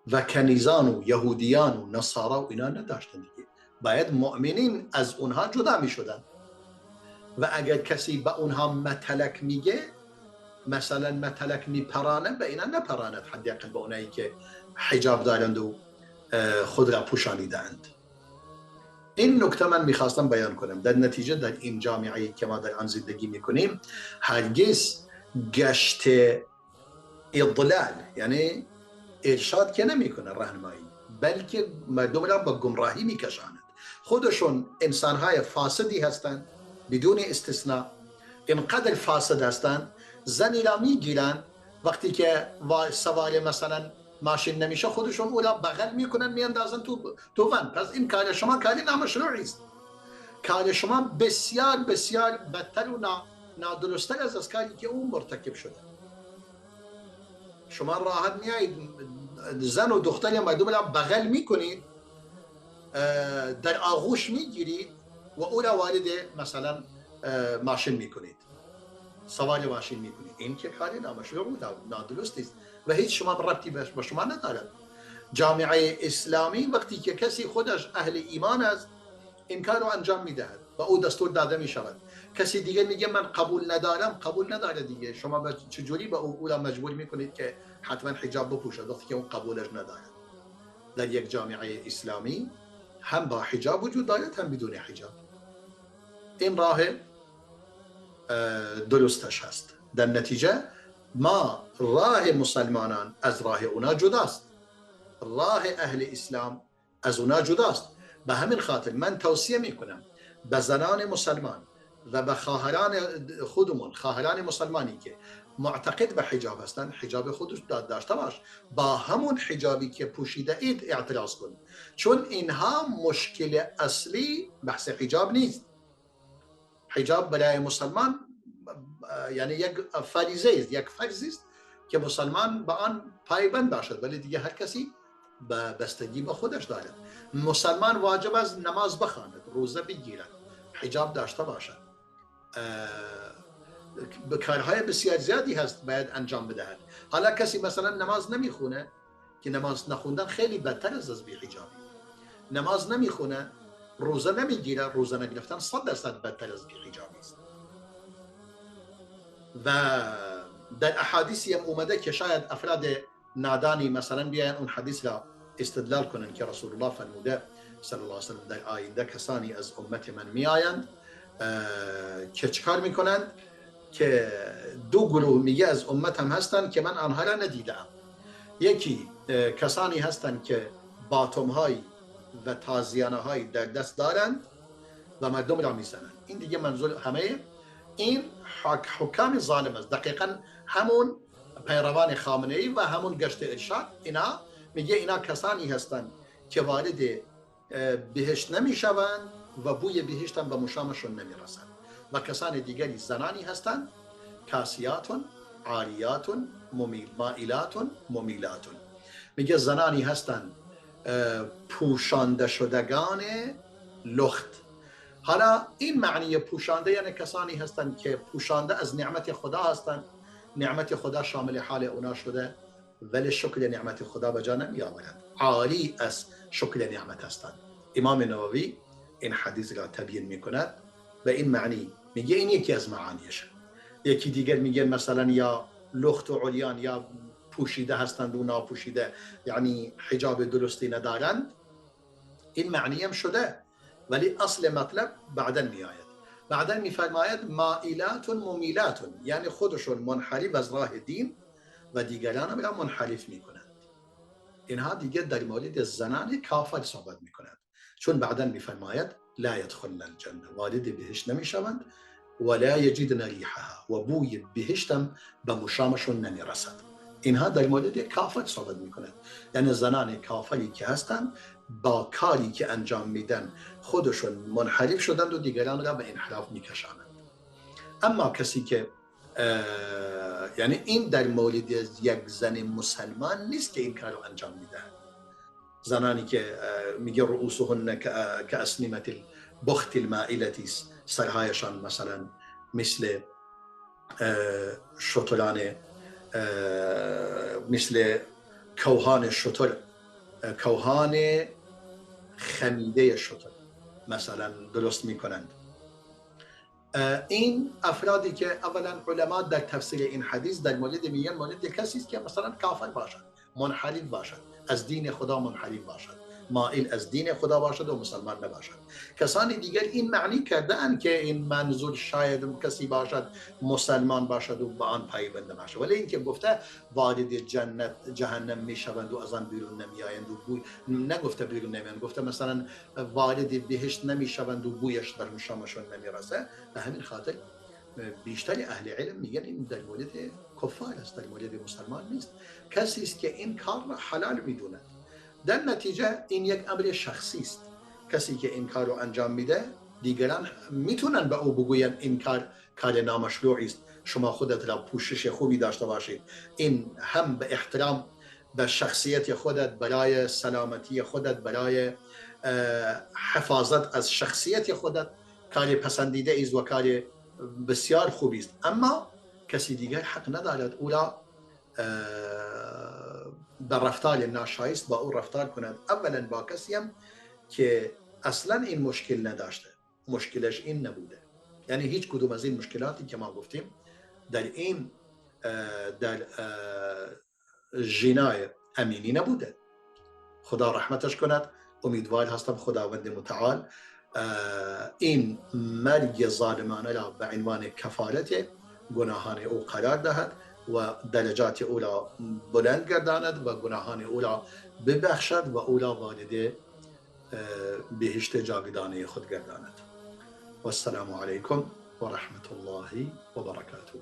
و کنیزان و یهودیان و نصارا و اینا نداشتن دیگه. باید مؤمنین از اونها جدا می شدن. و اگر کسی به اونها متلک میگه، مثلا متلک میپرانه، به اینا نپراند، حداقل به اونایی که حجاب دارند و خود را پوشانیدند. این نکته من میخواستم بیان کنم. در نتیجه در این جامعه‌ای که ما در آن زندگی میکنیم هرگز گشت اضلال یعنی ارشاد که نمیکنه، راهنمایی، بلکه مردم را به گمراهی میکشاند. خودشون انسانهای فاسدی هستند بدون استثناء، اینقدر فاسد هستند زنی را میگیرن، وقتی که سوار مثلا ماشین نمیشه خودشون اولا بغل میکنن میاندازن تو ون. پس این کار شما کاری نامشروعی است. کار شما بسیار بسیار بدتر و نادرستر از کاری که اون مرتکب شده. شما راحت میایید زن و دختری مردم را بغل میکنید، در آغوش میگیرید و او را وارد مثلا ماشین میکنید، سوار ماشین میکنید. این که کاری نامشروع و نادرست است و هیچ شما ربطی به شما ندارد. جامعه اسلامی وقتی که کسی خودش اهل ایمان است این کار رو انجام میدهد و او دستور داده میشود. کسی دیگه میگه من قبول ندارم، قبول نداره دیگه. شما چجوری به او را مجبور میکنید که حتما حجاب بپوشد وقتی که اون قبولش نداره؟ در یک جامعه اسلامی هم با حجاب وجود دارد هم بدون حجاب. این راه درستش هست. در نتیجه ما راه مسلمانان از راه اونا جداست، راه اهل اسلام از اونا جداست. به همین خاطر من توصیه میکنم به زنان مسلمان و به خواهران خودمون، خواهران مسلمانی که معتقد به حجاب هستند، حجاب خودش داشته باش. با همون حجابی که پوشیده اید اعتراض کن، چون اینها مشکل اصلی بحث حجاب نیست. حجاب برای مسلمان یعنی یک فریضه است، یک فرض است که مسلمان به آن پایبند باشد، ولی دیگه هر کسی به بستگی به خودش دارد. مسلمان واجب است نماز بخواند، روزه بگیرد، حجاب داشته باشد، به کارهای بسیار زیادی هست باید انجام بدهد. حالا کسی مثلا نماز نمیخونه که نماز نخوندن خیلی بدتر از بی حجابی. نماز نمیخونه، روزه نمیگیره، روزه نگرفتن 100% بدتر از بی حجابی است. و در احادیثی هم اومده که شاید افراد نادانی مثلا بیاین اون حدیث را استدلال کنن که رسول الله فرموده صلی الله علیه و سلم در آینده کسانی از امت من میآیند که چکار میکنند که دو گروه میگه از امتم هستند که من آنها را ندیدم. یکی کسانی هستند که باتم‌های و تازیانه‌های در دست دارند و مردم را میزنند. این دیگه منظور همه این حکام ظالم است. دقیقاً همون پیروان خامنه‌ای و همون گشت ارشاد، اینا میگه اینا کسانی هستند که وارد بهشت نمیشوند و بوی بهشت هم به مشامشون نمیرسند. و کسان دیگری زنانی هستند کاسیاتون عاریاتون مائلاتون ممیلاتون. میگه زنانی هستند پوشانده شدگان لخت. حالا این معنی پوشانده یعنی کسانی هستند که پوشانده از نعمت خدا هستند، نعمت خدا شامل حال اونا شده ولی شکر نعمت خدا به جا نمی آورند، عاری از شکر نعمت هستند. امام نووی این حدیث را تبیین میکند و این معنی میگه این یکی از معانیشه. یکی دیگر میگه مثلا یا لخت و عریان یا پوشیده هستند و ناپوشیده، یعنی حجاب درستی ندارند. این معنی هم شده ولی اصل مطلب بعداً میآید. بعداً میفرماید مائلاتون ممیلاتون، یعنی خودشون منحرف از راه دین و دیگران هم منحرف میکنند. اینها دیگه در مورد زنان کافر صحبت میکنند، چون بعداً میفرماید لا يدخلن الجنه، وارد بهشت نمیشوند ولا یجدن ریحها، و بوی بهشتم به مشامشون نمیرسد. اینها در مورد کافر صحبت میکنند، یعنی زنان کافری که هستند با کاری که انجام میدن خودشون منحرف شدند و دیگران را به انحراف میکشانند. اما کسی که یعنی این در مورد یک زن مسلمان نیست که این کار رو انجام میده. زنانی که میگه رؤوسهن که اسنمه البخت المائلة، سرهایشان مثلا مثل شتران، مثل کوهان شتر کوهان خمیده شطور مثلا درست میکنند. این افرادی که اولا علما در تفسیر این حدیث در مورد میگن مورد کسی است که مثلا کافر باشد، منحرف باشد، از دین خدا منحرف باشد، مائل از دین خدا باشد و مسلمان نباشد. کسانی دیگر این معنی کردن که این منظور شاید کسی باشد مسلمان باشد و با آن پایبند باشد، ولی اینکه گفته وارد جهنم میشوند و از آن بیرون نمیآیند و بوی نگفته بیرون نمیآیند، گفته مثلا وارد بهشت نمیشوند و بویش در شامشون نمیرسه. به همین خاطر بیشتر اهل علم میگن این در مورد کفار است، در مورد مسلمان نیست. کسی است که این کار را حلال میدونه، در نتیجه این یک امر شخصی است. کسی که این کار رو انجام میده دیگران میتونن به او بگوین این کار نامشروعی است، شما خودت را پوشش خوبی داشته باشید. این هم به احترام به شخصیت خودت، برای سلامتی خودت، برای حفاظت از شخصیت خودت کار پسندیده است و کار بسیار خوبی است. اما کسی دیگر حق ندارد او را به رفتار ناشایست با او رفتار کند. اولا با کسی هم که اصلا این مشکل نداشته، مشکلش این نبوده، یعنی هیچ کدوم از این مشکلاتی که ما گفتیم در این در جنای امینی نبوده. خدا رحمتش کند. امیدوار هستم خداوند متعال این مرگ ظالمانه را به عنوان کفارت گناهان او قرار دهد و درجات او را بلند گرداند و گناهان او را ببخشد و او را وارد بهشت جاودانه خود گرداند. و السلام علیکم و رحمت الله و برکاته.